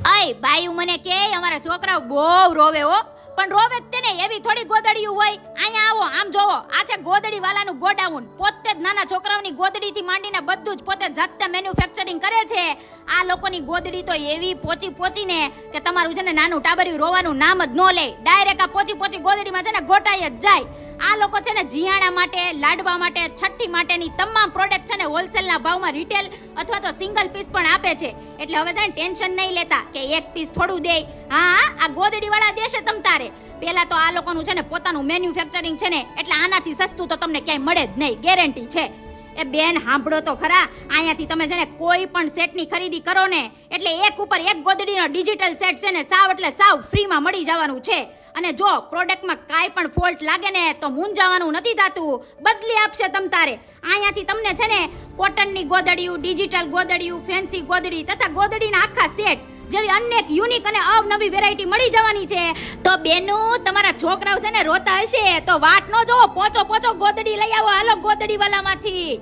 અય બાયું મને કે અમારા છોકરાઓ બહુ રોવે હો, પણ રોવે જ તેને એવી થોડી ગોદડીયું હોય. અહીંયા આવો, આમ જોવો, આ છે ગોદડી વાલાનું ગોડાઉન. પોતે જ નાના છોકરાઓની ગોદડીથી માંડીને બધું જ પોતે જાતે મેન્યુફેક્ચરિંગ કરે છે. આ લોકોની ગોદડી તો એવી પોચીને કે તમારું છે ને નાનું ટાબરિયું રોવાનું નામ જ ન લે. ડાયરેક્ટ આ પોચી ગોદડીમાં છે ને ગોટાઈ જ જાય. આ લોકો છે ને જીયાણા માટે, લાડવા માટે, છઠ્ઠી માટેની તમામ પ્રોડક્ટ છે ને હોલસેલના ભાવમાં રિટેલ અથવા તો સિંગલ પીસ પણ આપે છે. એટલે હવે છે ને ટેન્શન નહીં લેતા કે એક પીસ થોડું દે. હા, આ ગોદડી વાળા દેશે તમ તારે. પેલા તો આ લોકોનું છે ને પોતાનું મેન્યુફેક્ચરિંગ છે ને, એટલે આનાથી સસ્તું તો તમને ક્યાંય મળે જ નહીં, ગેરંટી છે. એ બેન સાંભળો તો ખરા, અહીંયાથી તમે છે ને કોઈ પણ સેટની ખરીદી કરો ને એટલે એક ઉપર એક ગોદડીનો ડિજિટલ સેટ છે ને સાવ એટલે સાવ ફ્રીમાં મળી જવાનું છે. અને જો પ્રોડક્ટમાં કાંઈ પણ ફોલ્ટ લાગે ને તો મૂંઝાવાનું નથી થતું, બદલી આપશે તમ તારે. અહીંયાથી તમને છે ને કોટનની ગોદડીયું, ડિજિટલ ગોદડીયું, ફેન્સી ગોદડી તથા ગોદડીના આખા સેટ જેવી અનેક યુનિક અને અવનવી વેરાયટી મળી જવાની છે. તો બેનું, તમારા છોકરાઓ છે ને રોતા હશે તો વાટ ન જોવો, પોચો ગોદડી લઈ આવો, હાલો ગોદડી વાલામાંથી.